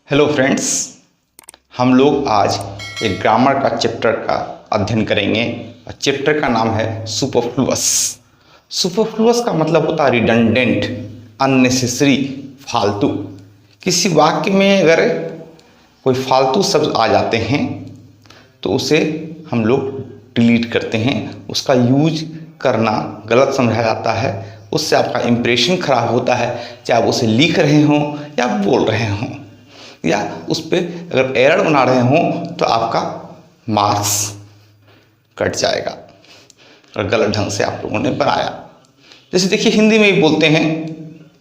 Hello friends, हम लोग आज एक ग्रामर का चैप्टर का अध्ययन करेंगे और चैप्टर का नाम है सुपरफ्लुअस। सुपरफ्लुअस का मतलब होता है रिडंडेंट, अननेसेसरी, फालतू। किसी वाक्य में अगर कोई फालतू शब्द आ जाते हैं तो उसे हम लोग डिलीट करते हैं, उसका यूज करना गलत समझा जाता है, उससे आपका इम्प्रेशन खराब होता है, चाहे आप उसे लिख रहे हों या बोल रहे हों या उस पर अगर एरर बना रहे हों तो आपका मार्क्स कट जाएगा और गलत ढंग से आप लोगों ने बनाया। जैसे देखिए, हिंदी में भी बोलते हैं,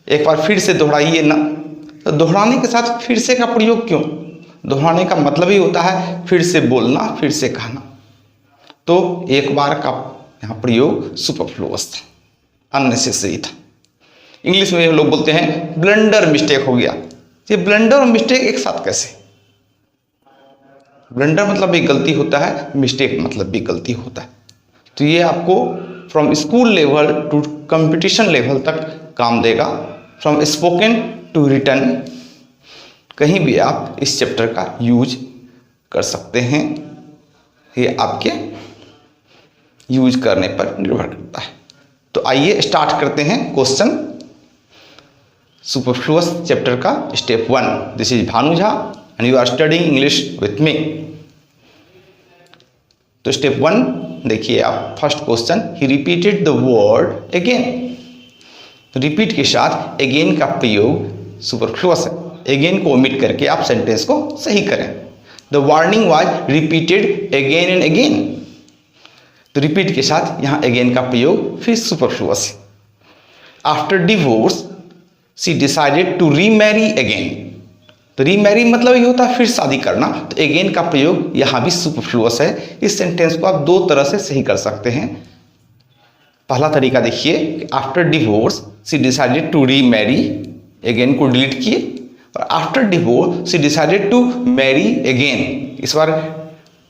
एक बार फिर से दोहराइए ना। तो दोहराने के साथ फिर से का प्रयोग क्यों? दोहराने का मतलब ही होता है फिर से बोलना, फिर से कहना। तो एक बार का यहाँ प्रयोग सुपरफ्लुअस था, अननेसेसरी था। इंग्लिश में लोग बोलते हैं ब्लंडर, मिस्टेक हो गया। ये ब्लंडर और मिस्टेक एक साथ कैसे? ब्लंडर मतलब भी गलती होता है, मिस्टेक मतलब भी गलती होता है। तो ये आपको from school level to competition level तक काम देगा, फ्रॉम स्पोकन टू रिटन। कहीं भी आप इस चैप्टर का यूज कर सकते हैं, ये आपके यूज करने पर निर्भर करता है। तो आइए स्टार्ट करते हैं क्वेश्चन सुपरफ्लुअस चैप्टर का step 1। This is Bhanu Jha and you are studying English with me. तो स्टेप 1 देखिए आप, first question, he repeated the word again. तो रिपीट के साथ अगेन का प्रयोग सुपरफ्लुअस है। अगेन को ओमिट करके आप सेंटेंस को सही करें। The warning was repeated again and again. तो रिपीट के साथ यहाँ अगेन का प्रयोग फिर सुपरफ्लुअस है। After divorce she decided to remarry again. तो रीमैरी मतलब ये होता है फिर शादी करना। तो अगेन का प्रयोग यहाँ भी सुपरफ्लुअस है। इस सेंटेंस को आप दो तरह से सही कर सकते हैं। पहला तरीका देखिए, after divorce she decided to remarry, again को डिलीट किए, और after divorce she decided to marry again, इस बार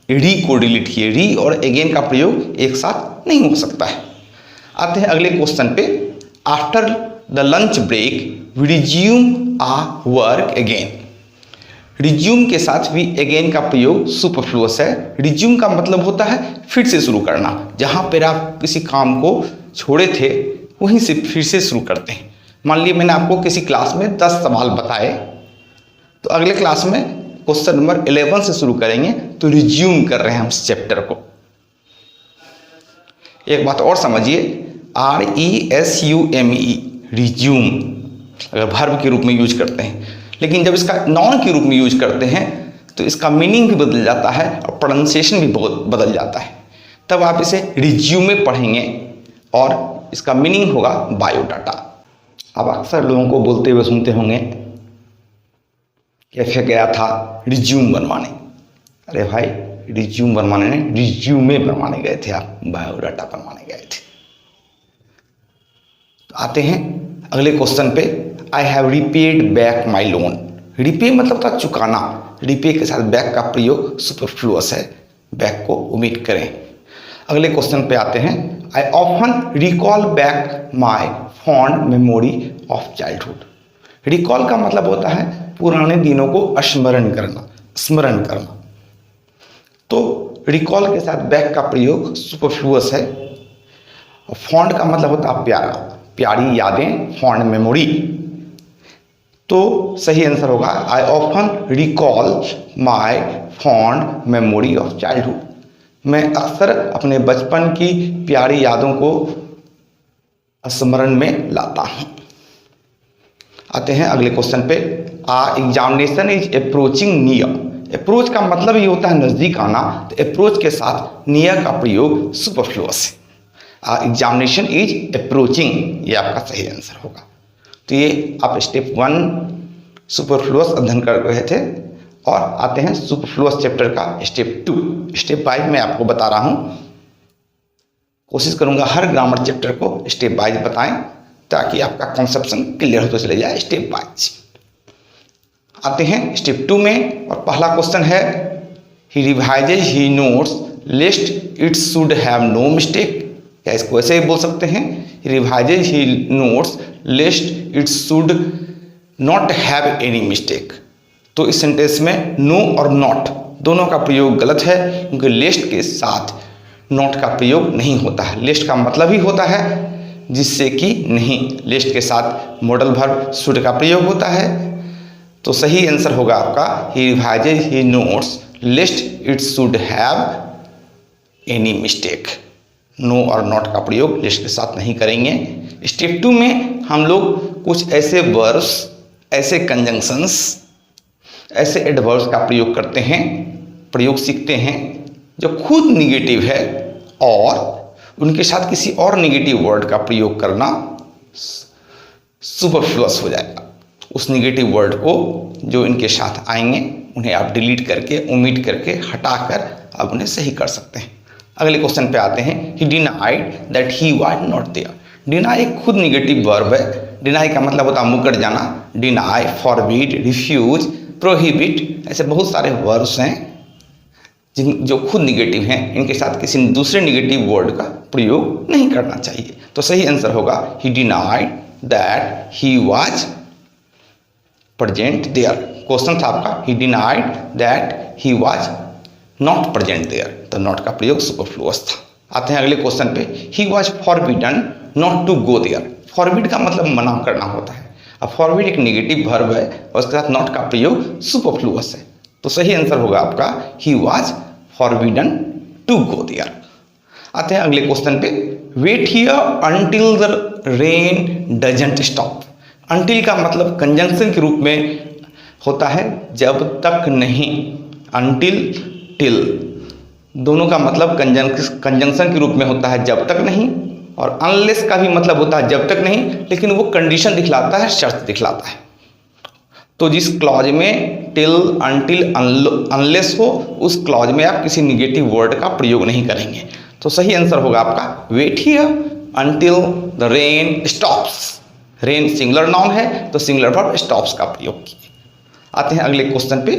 री को डिलीट किए। री और अगेन का प्रयोग एक साथ नहीं हो सकता है। आते हैं अगले क्वेश्चन पे। After the lunch break we resume a work again. Resume के साथ भी अगेन का प्रयोग सुपरफ्लुअस है। रिज्यूम का मतलब होता है फिर से शुरू करना। जहाँ पर आप किसी काम को छोड़े थे वहीं से फिर से शुरू करते हैं। मान लीजिए मैंने आपको किसी क्लास में 10 सवाल बताए, तो अगले क्लास में क्वेश्चन नंबर 11 से शुरू करेंगे। तो रिज्यूम कर रहे हैं हम इस चैप्टर को। एक बात और समझिए, RESUME, रिज्यूम अगर वर्ब के रूप में यूज करते हैं, लेकिन जब इसका नाउन के रूप में यूज करते हैं तो इसका मीनिंग भी बदल जाता है और प्रोनाउंसिएशन भी बदल जाता है। तब आप इसे रिज्यूमे पढ़ेंगे और इसका मीनिंग होगा बायोडाटा। अब अक्सर लोगों को बोलते हुए सुनते होंगे, कैसे गया था रिज्यूम बनवाने। अरे भाई, रिज्यूम बनवाने नहीं, रिज्यूमे बनवाने गए थे आप, बायोडाटा बनवाने गए थे। तो आते हैं अगले क्वेश्चन पे। I have repaid back my loan. Repay मतलब था चुकाना। रिपे के साथ बैक का प्रयोग सुपरफ्लुअस है, बैक को ओमिट करें। अगले क्वेश्चन पे आते हैं। I often recall back my fond memory of childhood. Recall का मतलब होता है पुराने दिनों को स्मरण करना, स्मरण करना। तो रिकॉल के साथ बैक का प्रयोग सुपरफ्लुअस है। फॉन्ड का मतलब होता है प्यारा, प्यारी यादें, फॉन्ड मेमोरी। तो सही आंसर होगा I often recall my fond memory of childhood. मैं अक्सर अपने बचपन की प्यारी यादों को स्मरण में लाता हूँ। आते हैं अगले क्वेश्चन पे। Examination is approaching near. Approach का मतलब ये होता है नजदीक आना। तो अप्रोच के साथ नियर का प्रयोग सुपरफ्लुअस है। एग्जामिनेशन इज अप्रोचिंग, ये आपका सही आंसर होगा। तो ये आप स्टेप 1 सुपरफ्लुअस अध्ययन कर रहे थे। और आते हैं सुपरफ्लुअस चैप्टर का स्टेप 2। स्टेप वाइज मैं आपको बता रहा हूँ। कोशिश करूँगा हर ग्रामर चैप्टर को स्टेप वाइज बताएं ताकि आपका कॉन्सेप्शन क्लियर होता चले जाए स्टेप वाइज। आते हैं स्टेप 2 में, और पहला क्वेश्चन है, he revises he notes list it should have no mistake. या इसको ऐसे ही बोल सकते हैं, revises he notes list it should not have any mistake. तो इस सेंटेंस में नो और नॉट दोनों का प्रयोग गलत है, क्योंकि लेस्ट के साथ नॉट का प्रयोग नहीं होता है। लेस्ट का मतलब ही होता है जिससे कि नहीं, लेस्ट के साथ मॉडल वर्ब शुड का प्रयोग होता है। तो सही आंसर होगा आपका he revises he notes lest it should have any mistake. No और नॉट का प्रयोग लेस्ट के साथ नहीं करेंगे। स्टेप 2 में हम लोग कुछ ऐसे वर्ब्स, ऐसे कंजंक्शंस, ऐसे एडवर्ब्स का प्रयोग करते हैं, प्रयोग सीखते हैं जो खुद निगेटिव है और उनके साथ किसी और निगेटिव वर्ड का प्रयोग करना सुपरफ्लुअस हो जाएगा। उस निगेटिव वर्ड को जो इनके साथ आएंगे उन्हें आप डिलीट करके, ओमिट करके, हटाकर आप उन्हें सही कर सकते हैं। अगले क्वेश्चन पे आते हैं। He denied that he was not there. Deny खुद निगेटिव वर्ब है। डिनाई का मतलब होता है मुकर जाना। डिनाई, फॉरबिड, रिफ्यूज, प्रोहिबिट, ऐसे बहुत सारे वर्ब्स हैं जो खुद निगेटिव हैं। इनके साथ किसी दूसरे निगेटिव वर्ड का प्रयोग नहीं करना चाहिए। तो सही आंसर होगा he denied that he was present there. Question था आपका he denied that he was not present there, तो नॉट का प्रयोग सुपरफ्लुअस था। आते हैं अगले क्वेश्चन पे। He was forbidden not to go there. Forbid का मतलब मना करना होता है। अब फॉरबिड एक निगेटिव वर्ब है और उसके साथ नॉट का प्रयोग सुपरफ्लुअस है। तो सही आंसर होगा आपका he was forbidden to go there. आते हैं अगले क्वेश्चन पे। Wait here until the rain doesn't stop. Until का मतलब कंजंक्शन के रूप में होता है जब तक नहीं। अंटिल, टिल दोनों का मतलब कंजंक्शन के रूप में होता है जब तक नहीं, और अनलेस का भी मतलब होता है जब तक नहीं, लेकिन वो कंडीशन दिखलाता है, शर्त दिखलाता है। तो जिस क्लॉज में टिल, अनटिल, अनलेस हो उस क्लॉज में आप किसी निगेटिव वर्ड का प्रयोग नहीं करेंगे। तो सही आंसर होगा आपका wait here until the rain stops. Rain singular noun है तो सिंगुलर वर्ब स्टॉप्स का प्रयोग किए। आते हैं अगले क्वेश्चन पे।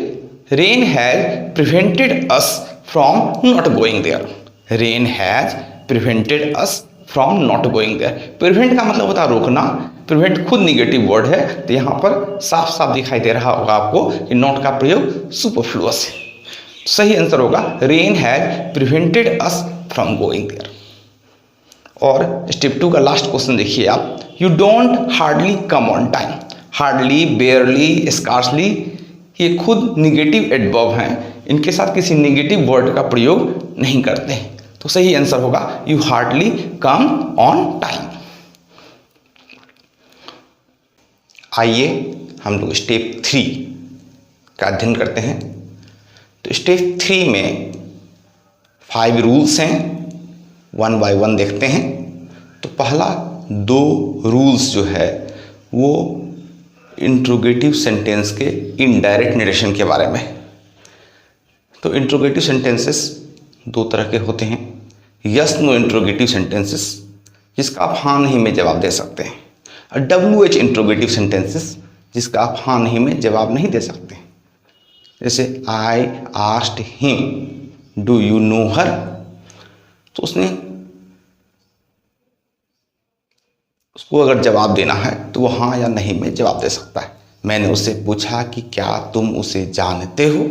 Rain has prevented us from not going there. Rain has prevented us from not going there. Prevent का मतलब होता है रोकना। प्रिवेंट खुद निगेटिव वर्ड है, तो यहाँ पर साफ साफ दिखाई दे रहा होगा आपको कि नॉट का प्रयोग सुपरफ्लुअस है। सही आंसर होगा rain has prevented us from going there. और स्टेप 2 का लास्ट क्वेश्चन देखिए आप। You don't hardly come on time. Hardly, barely, scarcely ये खुद निगेटिव एडवर्ब हैं। इनके साथ किसी निगेटिव वर्ड का प्रयोग नहीं करते हैं। तो सही आंसर होगा you hardly come on time. आइए हम लोग स्टेप 3 का अध्ययन करते हैं। तो स्टेप 3 में 5 रूल्स हैं, 1 बाय 1 देखते हैं। तो पहला 2 रूल्स जो है वो इंट्रोगेटिव सेंटेंस के इनडायरेक्ट नरेशन के बारे में। तो इंट्रोगेटिव सेंटेंसेस 2 तरह के होते हैं। यस नो इंट्रोगेटिव सेंटेंसेस जिसका आप हाँ नहीं में जवाब दे सकते हैं, और WH इंट्रोगेटिव सेंटेंसेस जिसका आप हाँ नहीं में जवाब नहीं दे सकते। जैसे I asked him do you know her. तो उसको अगर जवाब देना है तो वो हाँ या नहीं में जवाब दे सकता है। मैंने उससे पूछा कि क्या तुम उसे जानते हो,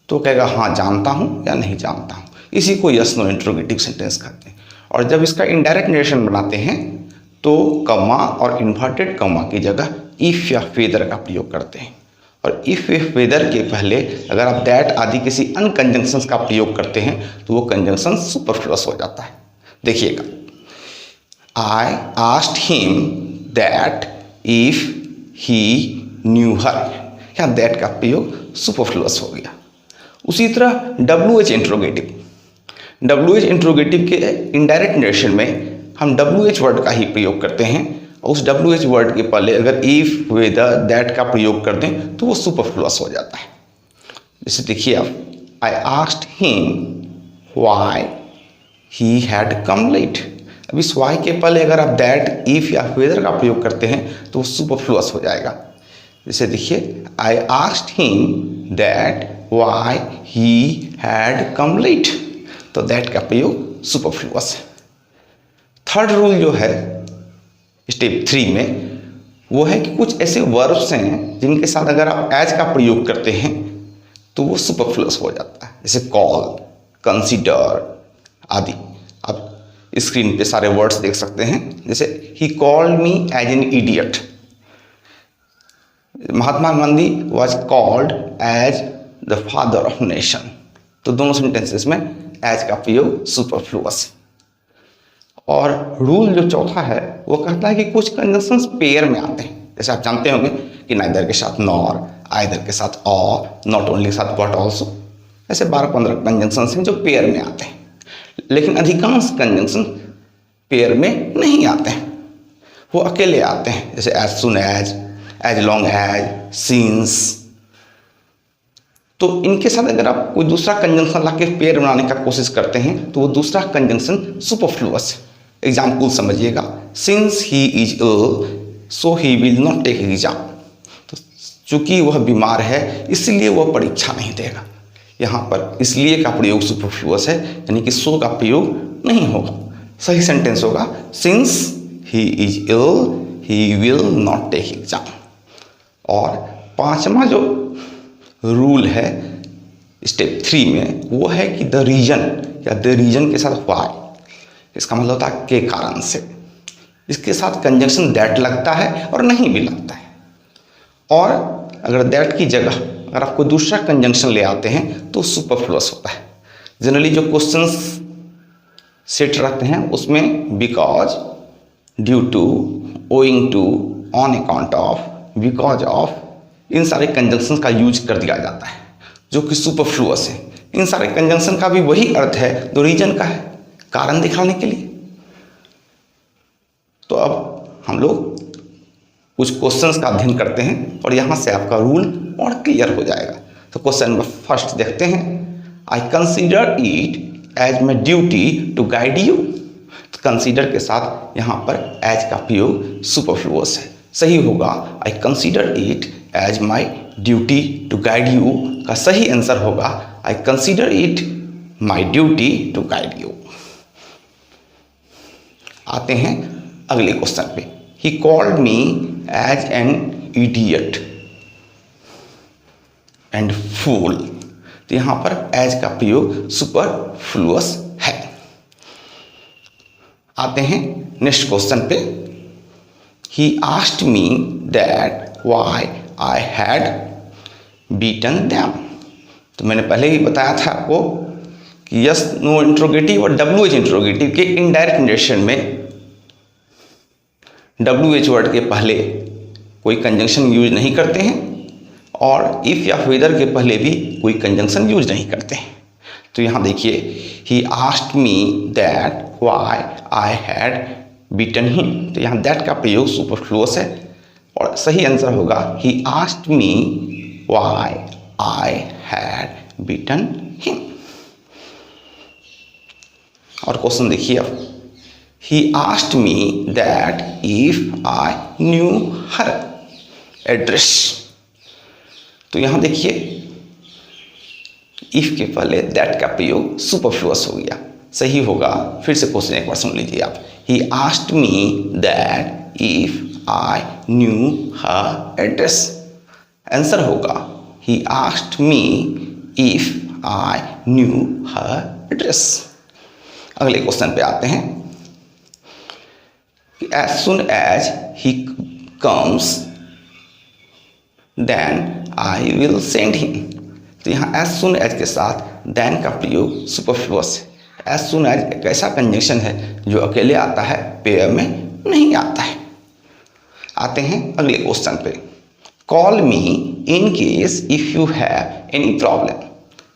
तो कहेगा हाँ जानता हूँ या नहीं जानता हूँ। इसी को यस नो इंट्रोगेटिव सेंटेंस कहते हैं। और जब इसका इनडायरेक्ट नरेशन बनाते हैं तो कॉमा और इन्वर्टेड कॉमा की जगह इफ या वेदर का प्रयोग करते हैं। और इफ वेदर के पहले अगर आप दैट आदि किसी अन्य कंजंक्शंस का प्रयोग करते हैं तो वो कंजंक्शन सुपरफ्लुअस हो जाता है। देखिएगा, I asked him that if he knew her। यहाँ that का प्रयोग सुपरफ्लुअस हो गया। उसी तरह WH इंट्रोगेटिव। WH इंट्रोगेटिव के इनडायरेक्ट नरेशन में हम WH वर्ड का ही प्रयोग करते हैं। और उस WH वर्ड के पहले अगर if, whether, that का प्रयोग कर दें तो वो सुपरफ्लुअस हो जाता है। जैसे देखिए आप, I asked him why he had come late। अब इस वाई के पहले अगर आप दैट, इफ या वेदर का प्रयोग करते हैं तो वो सुपरफ्लुअस हो जाएगा। जैसे देखिए, I asked him that why he had come late. तो दैट का प्रयोग सुपरफ्लुअस है। थर्ड रूल जो है स्टेप 3 में वो है कि कुछ ऐसे वर्ब्स हैं जिनके साथ अगर आप एज का प्रयोग करते हैं तो वो सुपरफ्लुअस हो जाता है, जैसे कॉल, कंसीडर आदि। आप स्क्रीन पे सारे वर्ड्स देख सकते हैं, जैसे he called me as an idiot, Mahatma Gandhi was called as the father of nation. तो दोनों सेंटेंसेस में एज का प्रयोग सुपरफ्लुअस। और रूल जो चौथा है वो कहता है कि कुछ कंजंक्शंस पेयर में आते हैं, जैसे आप जानते होंगे कि नाइदर के साथ नॉर, आइदर के साथ और, नॉट ओनली के साथ बट ऑल्सो। ऐसे 12-15 कंजंक्शंस हैं जो पेयर में आते हैं, लेकिन अधिकांश कंजंक्शन पेयर में नहीं आते हैं, वो अकेले आते हैं, जैसे as soon as long as, since. तो इनके साथ अगर आप कोई दूसरा कंजंक्शन लाके पेयर बनाने का कोशिश करते हैं तो वो दूसरा कंजंक्शन सुपरफ्लुअस है। एग्जाम्पल समझिएगा, since he is ill so he will not take exam. तो चूंकि वह बीमार है इसलिए वह परीक्षा नहीं देगा। यहाँ पर इसलिए का प्रयोग सुपरफ्लुअस है, यानी कि सो का प्रयोग नहीं होगा। सही सेंटेंस होगा since he is ill he will not take exam. और पांचवा जो रूल है स्टेप 3 में वो है कि द रीजन या द रीजन के साथ व्हाई, इसका मतलब होता है के कारण से। इसके साथ कंजंक्शन दैट लगता है और नहीं भी लगता है। और अगर दैट की जगह अगर आप कोई दूसरा कंजंक्शन ले आते हैं तो सुपरफ्लुअस होता है। जनरली जो क्वेश्चंस सेट रहते हैं उसमें because, due to, owing to, on account of, because of, इन सारे कंजंक्शन का यूज कर दिया जाता है जो कि सुपरफ्लुअस है। इन सारे कंजंक्शन का भी वही अर्थ है जो रीजन का है, कारण दिखाने के लिए। तो अब हम लोग कुछ क्वेश्चंस का अध्ययन करते हैं और यहाँ से आपका रूल और क्लियर हो जाएगा। तो क्वेश्चन नंबर फर्स्ट देखते हैं, I consider it as my duty to guide you. तो कंसीडर के साथ यहाँ पर एज का प्रयोग सुपरफ्लुअस है, सही होगा I consider it as my duty to guide you का सही आंसर होगा I consider it my duty to guide you. आते हैं अगले क्वेश्चन पे, he called me as an idiot and fool. तो यहां पर एज का प्रयोग सुपरफ्लुअस है। आते हैं नेक्स्ट क्वेश्चन पे, he asked me that why I had beaten them. तो मैंने पहले ही बताया था आपको कि यस नो इंट्रोगेटिव और WH इंट्रोगेटिव के इनडायरेक्ट नरेशन में WH वर्ड के पहले कोई कंजंक्शन यूज नहीं करते हैं और इफ या वेदर के पहले भी कोई कंजंक्शन यूज नहीं करते हैं। तो यहाँ देखिए, he asked me that why I had beaten him. तो यहाँ दैट का प्रयोग सुपरफ्लुअस है और सही आंसर होगा he asked me why I had beaten him. और क्वेश्चन देखिए अब, he asked me that if I knew her address। तो यहां देखिए if के पहले that का प्रयोग सुपरफ्लुअस हो गया, सही होगा। फिर से क्वेश्चन एक बार सुन लीजिए आप, he asked me that if I knew her address। Answer होगा he asked me if I knew her address। अगले क्वेश्चन पे आते हैं, as soon as he comes then I will send him। तो यहाँ as soon as के साथ then का प्रयोग सुपरफ्लुअस है। as soon as एक ऐसा कंजंक्शन है जो अकेले आता है, पेयर में नहीं आता है। आते हैं अगले क्वेश्चन पे, call me in case if you have any problem।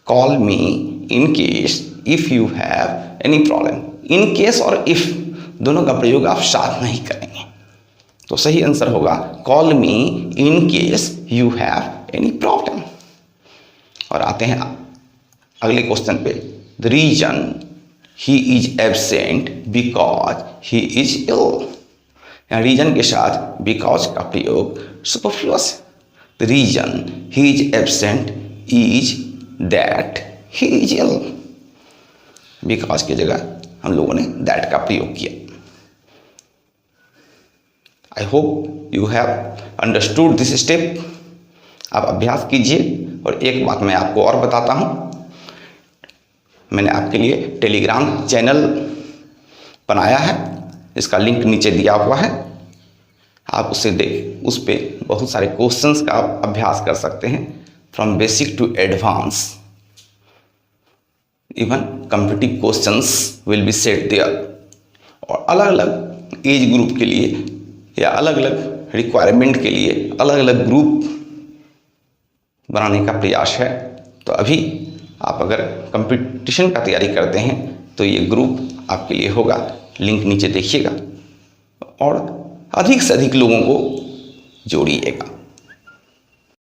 call me in case if you have any problem। in case और if दोनों का प्रयोग आप साथ नहीं करेंगे, तो सही आंसर होगा call me in case you have any problem. और आते हैं अगले क्वेश्चन पे, the reason he is absent because he is ill. यहाँ रीजन के साथ बिकॉज का प्रयोग सुपरफ्लुअस है। The reason he is absent is that he is ill. Because की जगह हम लोगों ने दैट का प्रयोग किया। I hope you have understood this step. आप अभ्यास कीजिए। और एक बात मैं आपको और बताता हूँ, मैंने आपके लिए टेलीग्राम चैनल बनाया है, इसका लिंक नीचे दिया हुआ है। आप उसे उस पर बहुत सारे क्वेश्चंस का अभ्यास कर सकते हैं, from basic to advance. Even competitive questions will be set there. और अलग अलग एज ग्रुप के लिए या अलग अलग रिक्वायरमेंट के लिए अलग अलग ग्रुप बनाने का प्रयास है। तो अभी आप अगर कंपटीशन का तैयारी करते हैं तो ये ग्रुप आपके लिए होगा। लिंक नीचे देखिएगा और अधिक से अधिक लोगों को जोड़िएगा।